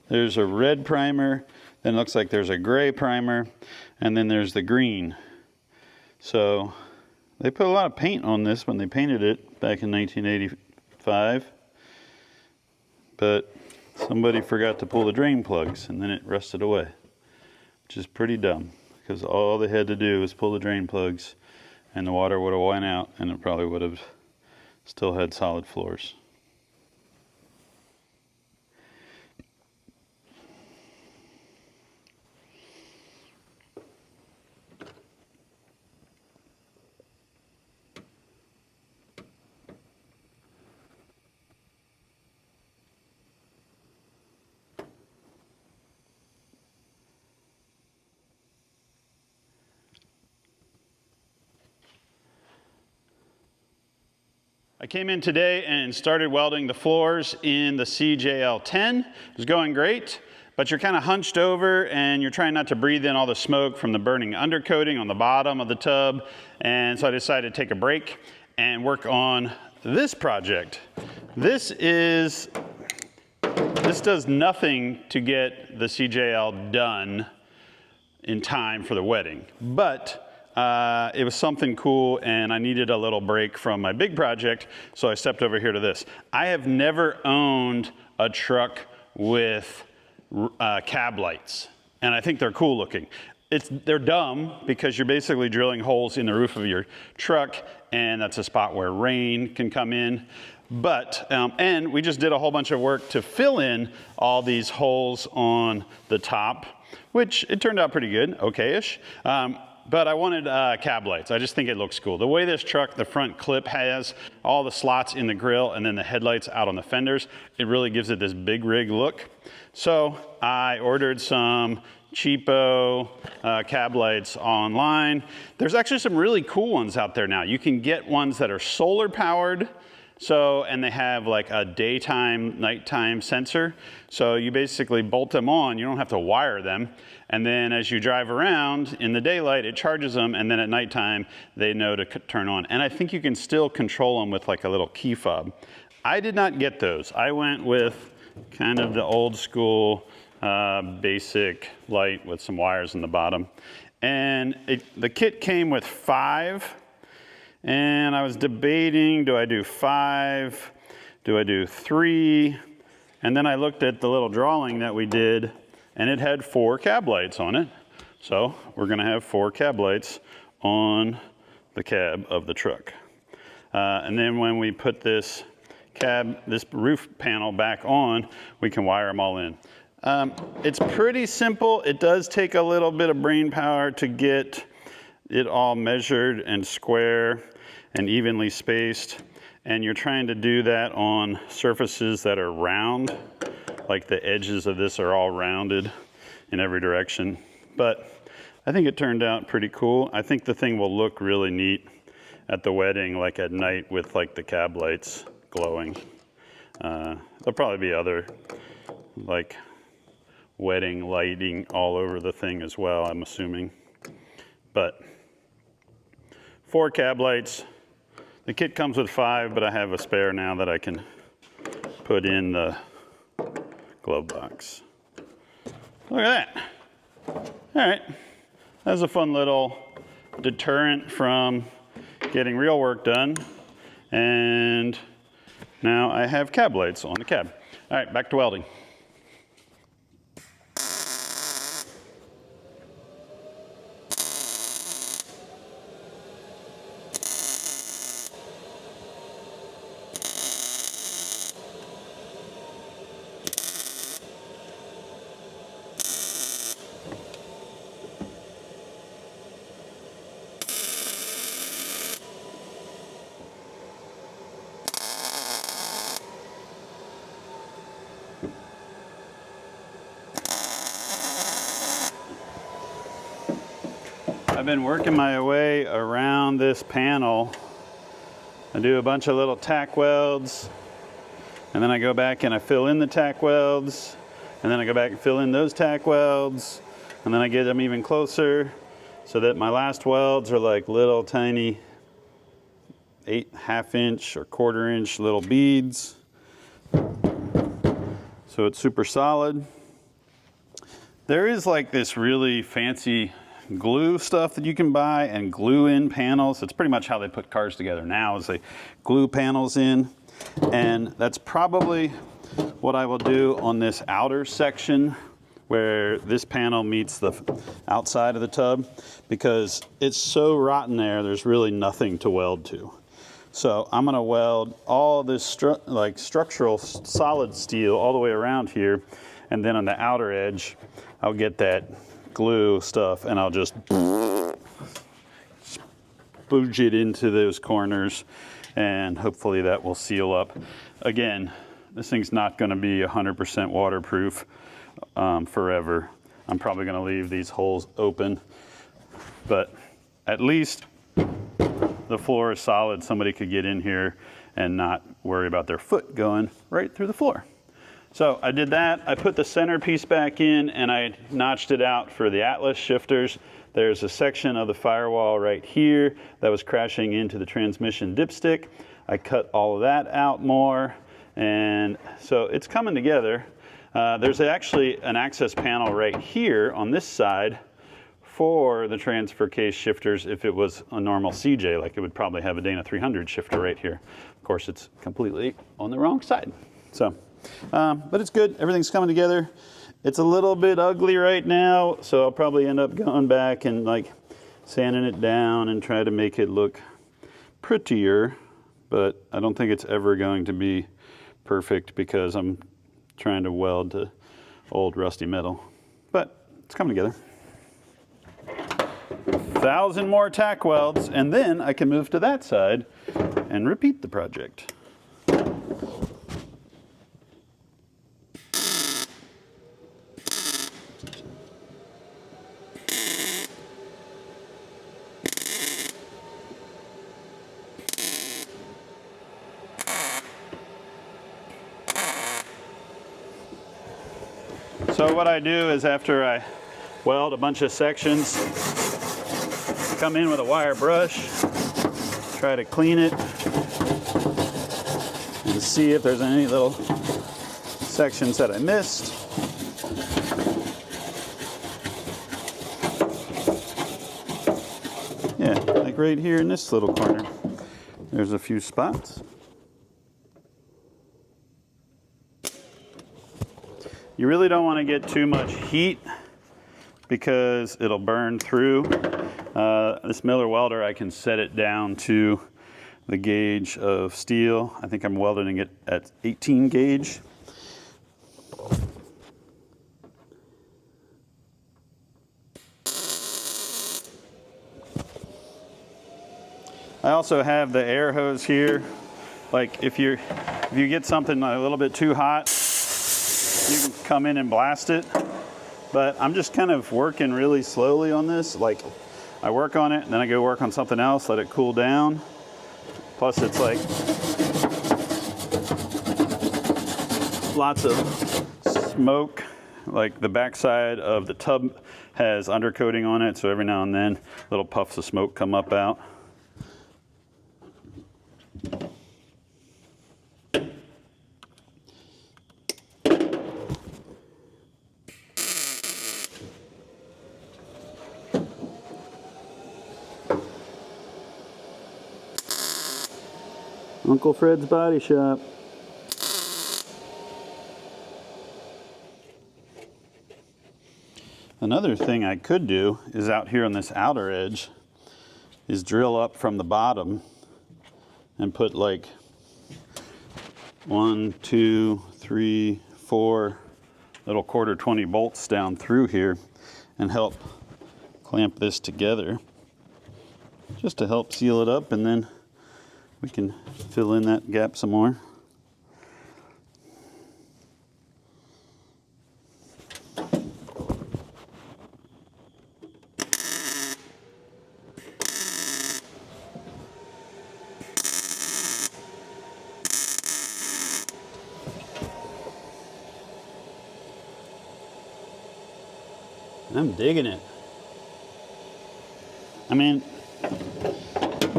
There's a red primer, then it looks like there's a gray primer, and then there's the green. So they put a lot of paint on this when they painted it back in 1985, but somebody forgot to pull the drain plugs and then it rusted away, which is pretty dumb because all they had to do was pull the drain plugs and the water would have went out and it probably would have still had solid floors. I came in today and started welding the floors in the CJL10. It was going great, but you're kind of hunched over and you're trying not to breathe in all the smoke from the burning undercoating on the bottom of the tub. And so I decided to take a break and work on this project. This does nothing to get the CJL done in time for the wedding, but it was something cool and I needed a little break from my big project, so I stepped over here to this. I have never owned a truck with cab lights, and I think they're cool looking. They're dumb because you're basically drilling holes in the roof of your truck, and that's a spot where rain can come in. But, and we just did a whole bunch of work to fill in all these holes on the top, which it turned out pretty good, okay-ish. But I wanted cab lights. I just think it looks cool. The way this truck, the front clip has all the slots in the grill and then the headlights out on the fenders, it really gives it this big rig look. So I ordered some cheapo cab lights online. There's actually some really cool ones out there now. You can get ones that are solar powered. And they have like a daytime, nighttime sensor. So you basically bolt them on, you don't have to wire them. And then as you drive around in the daylight, it charges them, and then at nighttime, they know to turn on. And I think you can still control them with like a little key fob. I did not get those. I went with kind of the old school basic light with some wires in the bottom. And the kit came with 5, and I was debating, do I do 5? Do I do 3? And then I looked at the little drawing that we did, and it had 4 cab lights on it. So we're gonna have 4 cab lights on the cab of the truck. And then when we put this roof panel back on, we can wire them all in. It's pretty simple. It does take a little bit of brain power to get it all measured and square and evenly spaced. And you're trying to do that on surfaces that are round, like the edges of this are all rounded in every direction. But I think it turned out pretty cool. I think the thing will look really neat at the wedding, like at night with like the cab lights glowing. There'll probably be other like wedding lighting all over the thing as well, I'm assuming. But 4 cab lights. The kit comes with 5, but I have a spare now that I can put in the glove box. Look at that. All right, that was a fun little deterrent from getting real work done. And now I have cab lights on the cab. All right, back to welding. I've been working my way around this panel. I do a bunch of little tack welds, and then I go back and I fill in the tack welds, and then I go back and fill in those tack welds, and then I get them even closer so that my last welds are like little tiny 1/2 inch or 1/4 inch little beads. So it's super solid. There is like this really fancy glue stuff that you can buy and glue in panels. It's pretty much how they put cars together now, is they glue panels in. And that's probably what I will do on this outer section where this panel meets the outside of the tub, because it's so rotten there's really nothing to weld to. So I'm gonna weld all this structural solid steel all the way around here, and then on the outer edge I'll get that glue stuff and I'll just spooge it into those corners, and hopefully that will seal up. Again, this thing's not going to be 100% waterproof forever. I'm probably going to leave these holes open, but at least the floor is solid. Somebody could get in here and not worry about their foot going right through the floor. So I did that. I put the centerpiece back in and I notched it out for the Atlas shifters. There's a section of the firewall right here that was crashing into the transmission dipstick. I cut all of that out more, and so it's coming together. There's actually an access panel right here on this side for the transfer case shifters. If it was a normal CJ, like it would probably have a Dana 300 shifter right here. Of course, it's completely on the wrong side. So. But it's good. Everything's coming together. It's a little bit ugly right now, so I'll probably end up going back and like sanding it down and try to make it look prettier, but I don't think it's ever going to be perfect because I'm trying to weld to old rusty metal. But it's coming together. 1,000 more tack welds, and then I can move to that side and repeat the project. So what I do is, after I weld a bunch of sections, come in with a wire brush, try to clean it, and see if there's any little sections that I missed. like right here in this little corner. There's a few spots. You really don't want to get too much heat because it'll burn through. This Miller welder, I can set it down to the gauge of steel. I think I'm welding it at 18 gauge. I also have the air hose here. Like if you get something a little bit too hot, you can come in and blast it. But I'm just kind of working really slowly on this. Like I work on it and then I go work on something else, let it cool down. Plus it's like lots of smoke. Like the backside of the tub has undercoating on it, so every now and then little puffs of smoke come up out. Uncle Fred's Body Shop. Another thing I could do is out here on this outer edge is drill up from the bottom and put like 1, 2, 3, 4 little 1/4 bolts down through here and help clamp this together just to help seal it up, and then we can fill in that gap some more. I'm digging it. I mean,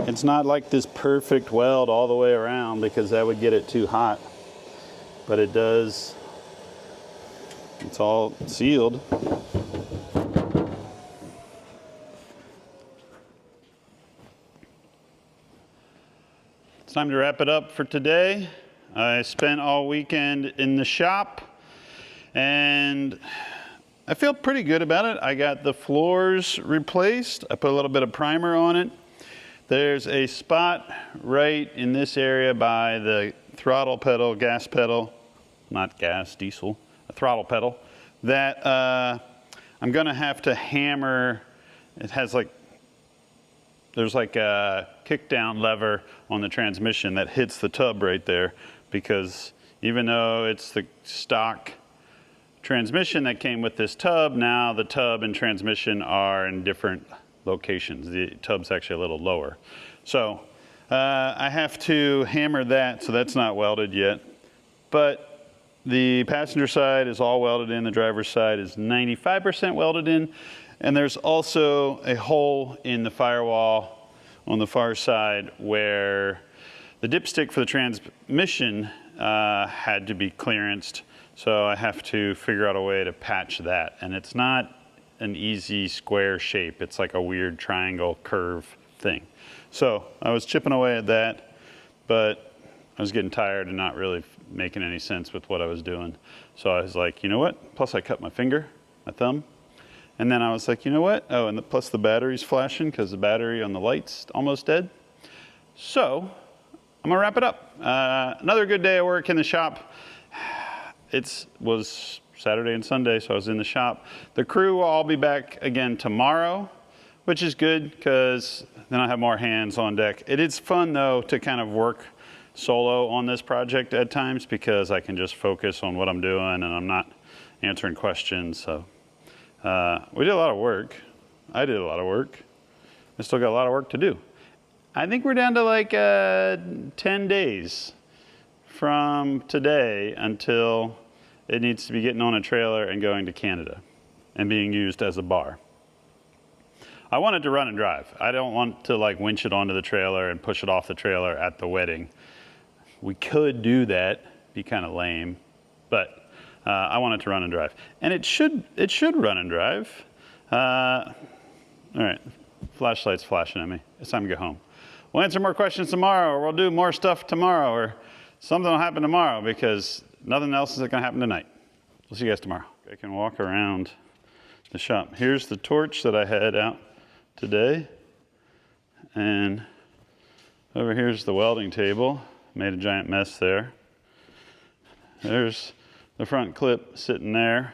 it's not like this perfect weld all the way around because that would get it too hot, but it does, it's all sealed. It's time to wrap it up for today. I spent all weekend in the shop and I feel pretty good about it. I got the floors replaced. I put a little bit of primer on it. There's a spot right in this area by the throttle pedal, gas pedal, not gas, diesel, a throttle pedal, that I'm gonna have to hammer. It has like, there's like a kick down lever on the transmission that hits the tub right there, because even though it's the stock transmission that came with this tub, now the tub and transmission are in different locations. The tub's actually a little lower. So I have to hammer that, so that's not welded yet. But the passenger side is all welded in, the driver's side is 95% welded in, and there's also a hole in the firewall on the far side where the dipstick for the transmission had to be clearanced. So I have to figure out a way to patch that. And it's not an easy square shape. It's like a weird triangle curve thing. So I was chipping away at that, but I was getting tired and not really making any sense with what I was doing. So I was like, you know what? Plus I cut my finger, my thumb. And then I was like, you know what? Oh, and plus the battery's flashing because the battery on the light's almost dead. So I'm gonna wrap it up. Another good day of work in the shop. It was Saturday and Sunday, so I was in the shop. The crew will all be back again tomorrow, which is good because then I have more hands on deck. It is fun though to kind of work solo on this project at times because I can just focus on what I'm doing and I'm not answering questions. So we did a lot of work. I did a lot of work. I still got a lot of work to do. I think we're down to like 10 days from today until it needs to be getting on a trailer and going to Canada and being used as a bar. I want it to run and drive. I don't want to like winch it onto the trailer and push it off the trailer at the wedding. We could do that, be kind of lame, but I want it to run and drive. And it should run and drive. All right, flashlight's flashing at me. It's time to go home. We'll answer more questions tomorrow, or we'll do more stuff tomorrow, or something will happen tomorrow because nothing else is going to happen tonight. We'll see you guys tomorrow. I can walk around the shop. Here's the torch that I had out today. And over here's the welding table. Made a giant mess there. There's the front clip sitting there.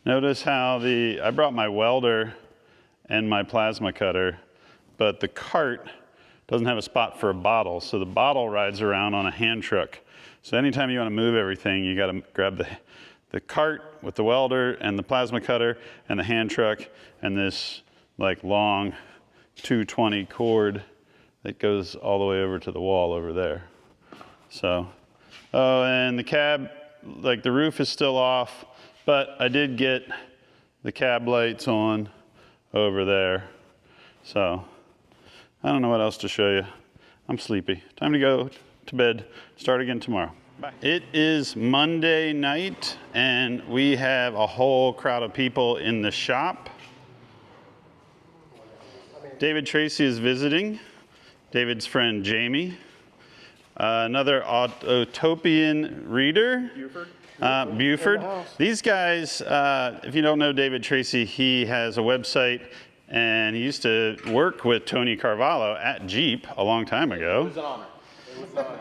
Notice how I brought my welder and my plasma cutter, but the cart doesn't have a spot for a bottle, so the bottle rides around on a hand truck. So anytime you want to move everything, you got to grab the cart with the welder and the plasma cutter and the hand truck and this like long 220 cord that goes all the way over to the wall over there. So, oh, and the cab, like the roof is still off, but I did get the cab lights on over there. So, I don't know what else to show you. I'm sleepy. Time to go to bed. Start again tomorrow. Bye. It is Monday night, and we have a whole crowd of people in the shop. David Tracy is visiting. David's friend Jamie. Another Autopian reader. Buford. These guys, if you don't know David Tracy, he has a website, and he used to work with Tony Carvalho at Jeep a long time ago. It was an honor. It was an honor.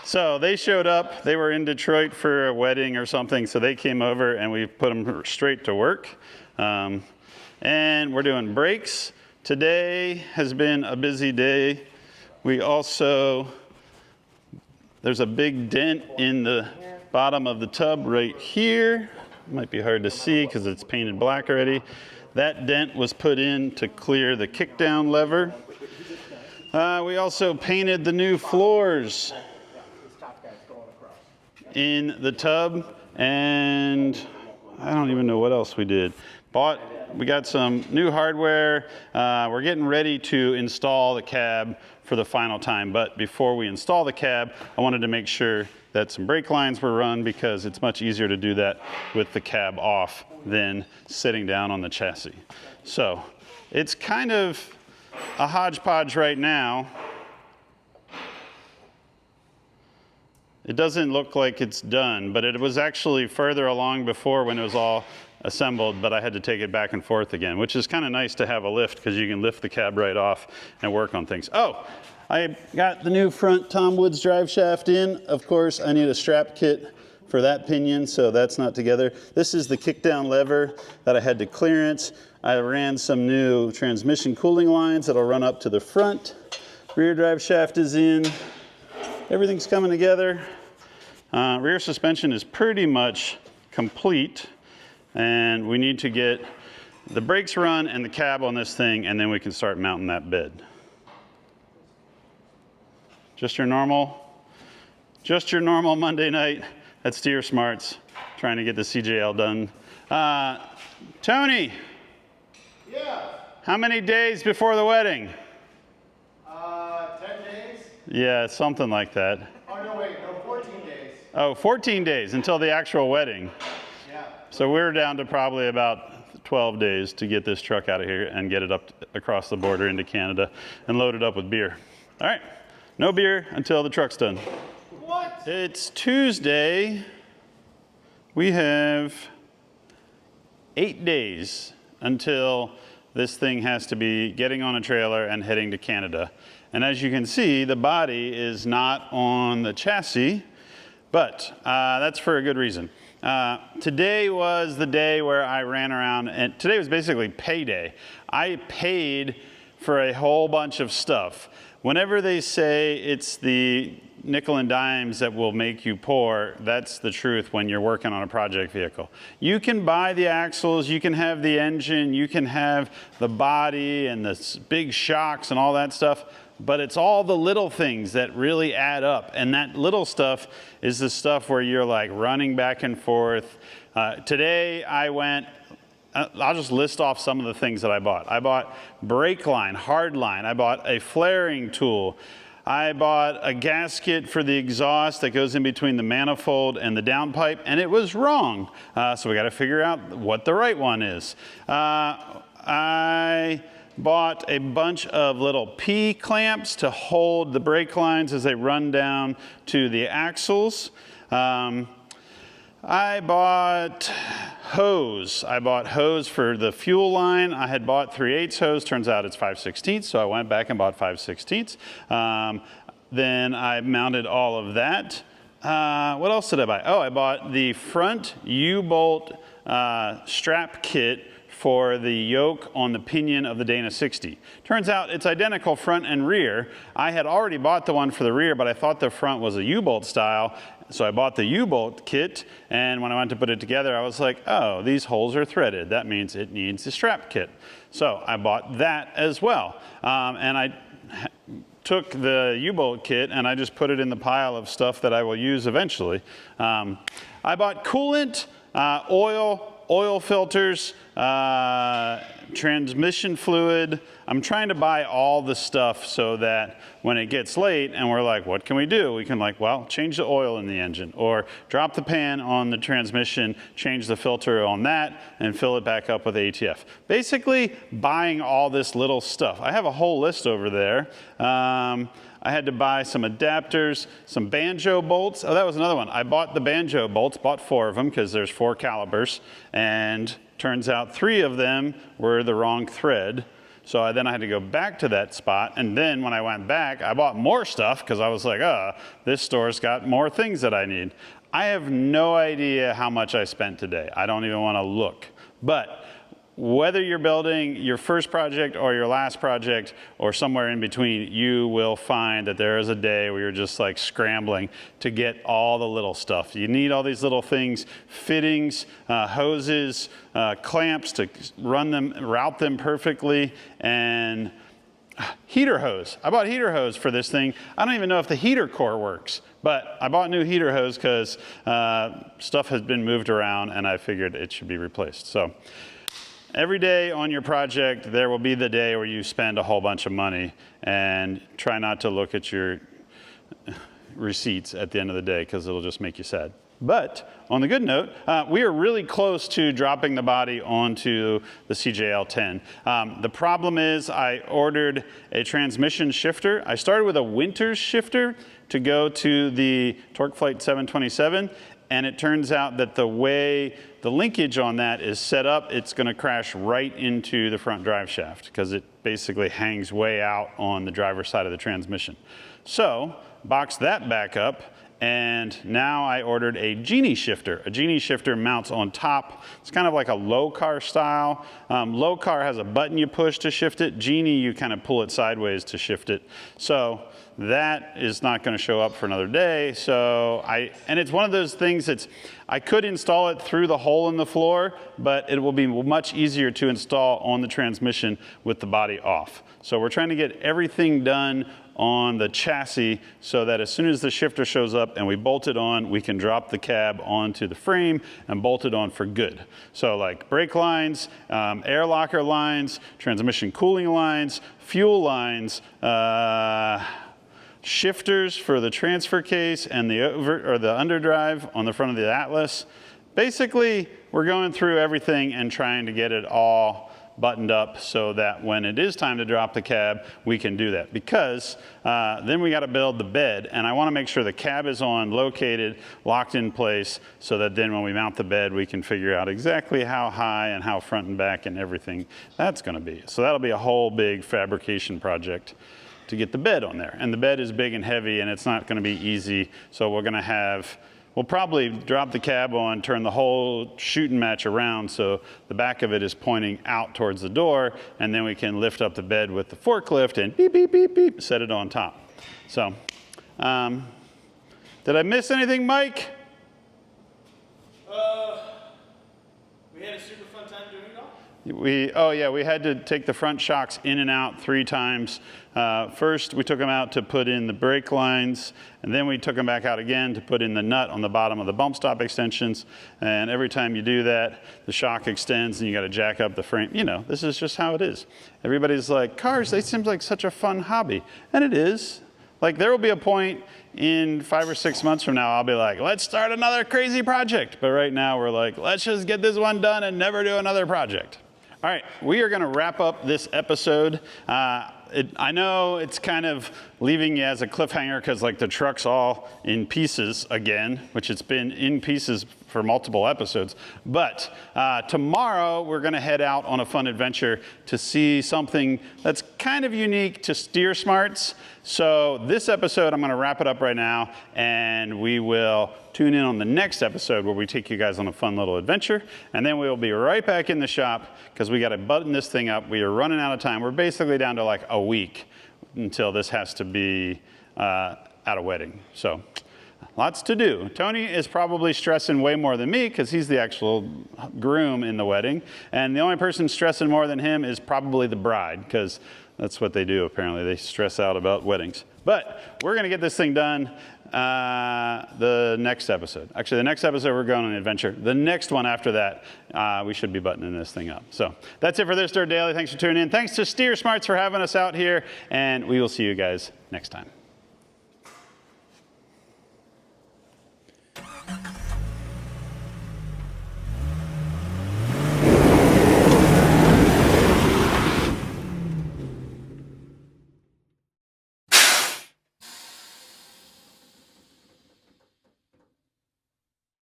So they showed up. They were in Detroit for a wedding or something, so they came over and we put them straight to work. And we're doing brakes. Today has been a busy day. We also, there's a big dent in the bottom of the tub right here. Might be hard to see because it's painted black already. That dent was put in to clear the kickdown lever. We also painted the new floors in the tub, and I don't even know what else we did. We got some new hardware. We're getting ready to install the cab for the final time, but before we install the cab, I wanted to make sure that some brake lines were run because it's much easier to do that with the cab off than sitting down on the chassis. So it's kind of a hodgepodge right now. It doesn't look like it's done, but it was actually further along before when it was all assembled, but I had to take it back and forth again, which is kind of nice to have a lift because you can lift the cab right off and work on things. Oh, I got the new front Tom Woods drive shaft in. Of course, I need a strap kit for that pinion, so that's not together. This is the kickdown lever that I had to clearance. I ran some new transmission cooling lines that'll run up to the front. Rear drive shaft is in. Everything's coming together. Rear suspension is pretty much complete, and we need to get the brakes run and the cab on this thing, and then we can start mounting that bed. Just your normal Monday night at Steer Smarts, trying to get the CJL done. Tony. Yeah. How many days before the wedding? 10 days? Yeah, something like that. Oh, no, wait, no, 14 days. Oh, 14 days until the actual wedding. Yeah. So we're down to probably about 12 days to get this truck out of here and get it up across the border into Canada and load it up with beer. All right, no beer until the truck's done. What? It's Tuesday. We have 8 days until this thing has to be getting on a trailer and heading to Canada. And as you can see, the body is not on the chassis, but that's for a good reason. Today was the day where I ran around, and today was basically payday. I paid for a whole bunch of stuff. Whenever they say it's the nickel and dimes that will make you poor, that's the truth when you're working on a project vehicle. You can buy the axles, you can have the engine, you can have the body and the big shocks and all that stuff, but it's all the little things that really add up. And that little stuff is the stuff where you're like running back and forth. Today I went, I'll just list off some of the things that I bought. I bought brake line, hard line. I bought a flaring tool. I bought a gasket for the exhaust that goes in between the manifold and the downpipe, and it was wrong. So we got to figure out what the right one is. I bought a bunch of little P clamps to hold the brake lines as they run down to the axles. I bought hose. I bought hose for the fuel line. I had bought 3/8 hose. Turns out it's 5/16, so I went back and bought 5/16. Then I mounted all of that. What else did I buy? Oh, I bought the front U-bolt strap kit for the yoke on the pinion of the Dana 60. Turns out it's identical front and rear. I had already bought the one for the rear, but I thought the front was a U-bolt style. So I bought the U-bolt kit, and when I went to put it together, I was like, oh, these holes are threaded. That means it needs a strap kit. So I bought that as well. And I took the U-bolt kit and I just put it in the pile of stuff that I will use eventually. I bought coolant, oil filters, transmission fluid. I'm trying to buy all the stuff so that when it gets late and we're like, what can we do? We can like, well, change the oil in the engine or drop the pan on the transmission, change the filter on that and fill it back up with ATF. Basically buying all this little stuff. I have a whole list over there. I had to buy some adapters, some banjo bolts. Oh, that was another one. I bought the banjo bolts, bought 4 of them because there's 4 calibers, and turns out 3 of them were the wrong thread. So then I had to go back to that spot, and then when I went back, I bought more stuff because I was like, this store's got more things that I need. I have no idea how much I spent today. I don't even want to look. But whether you're building your first project or your last project or somewhere in between, you will find that there is a day where you're just like scrambling to get all the little stuff. You need all these little things, fittings, hoses, clamps to route them perfectly, and heater hose. I bought heater hose for this thing. I don't even know if the heater core works, but I bought new heater hose because stuff has been moved around and I figured it should be replaced. So every day on your project, there will be the day where you spend a whole bunch of money, and try not to look at your receipts at the end of the day because it'll just make you sad. But on the good note, we are really close to dropping the body onto the CJL10. The problem is I ordered a transmission shifter. I started with a Winters shifter to go to the TorqueFlite 727. And it turns out that the way the linkage on that is set up, it's going to crash right into the front drive shaft because it basically hangs way out on the driver's side of the transmission. So boxed that back up, and now I ordered a Genie shifter. A Genie shifter mounts on top. It's kind of like a low car style. Low car has a button you push to shift it. Genie, you kind of pull it sideways to shift it. So that is not going to show up for another day. So and it's one of those things that's, I could install it through the hole in the floor, but it will be much easier to install on the transmission with the body off. So we're trying to get everything done on the chassis so that as soon as the shifter shows up and we bolt it on, we can drop the cab onto the frame and bolt it on for good. So like brake lines, air locker lines, transmission cooling lines, fuel lines, shifters for the transfer case and the underdrive on the front of the Atlas. Basically, we're going through everything and trying to get it all buttoned up so that when it is time to drop the cab, we can do that. Because then we got to build the bed, and I want to make sure the cab is on, located, locked in place, so that then when we mount the bed, we can figure out exactly how high and how front and back and everything that's going to be. So that'll be a whole big fabrication project to get the bed on there. And the bed is big and heavy, and it's not going to be easy. So we'll probably drop the cab on, turn the whole shooting match around so the back of it is pointing out towards the door, and then we can lift up the bed with the forklift and beep, beep, beep, beep, set it on top. So, did I miss anything, Mike? We had a super fun time doing it all. We had to take the front shocks in and out 3 times. First, we took them out to put in the brake lines, and then we took them back out again to put in the nut on the bottom of the bump stop extensions. And every time you do that, the shock extends and you got to jack up the frame. You know, this is just how it is. Everybody's like, cars, they seem like such a fun hobby. And it is. Like, there will be a point in 5 or 6 months from now, I'll be like, let's start another crazy project. But right now, we're like, let's just get this one done and never do another project. All right, we are gonna wrap up this episode. I know it's kind of leaving you as a cliffhanger because like the truck's all in pieces again, which it's been in pieces for multiple episodes. But tomorrow we're gonna head out on a fun adventure to see something that's kind of unique to Steer Smarts. So this episode, I'm gonna wrap it up right now, and we will tune in on the next episode where we take you guys on a fun little adventure. And then we will be right back in the shop because we gotta button this thing up. We are running out of time. We're basically down to like a week until this has to be at a wedding. So lots to do. Tony is probably stressing way more than me because he's the actual groom in the wedding. And the only person stressing more than him is probably the bride, because that's what they do apparently. They stress out about weddings. But we're gonna get this thing done the next episode. Actually, the next episode we're going on an adventure. The next one after that, we should be buttoning this thing up. So that's it for this Dirt Daily. Thanks for tuning in. Thanks to Steer Smarts for having us out here, and we will see you guys next time.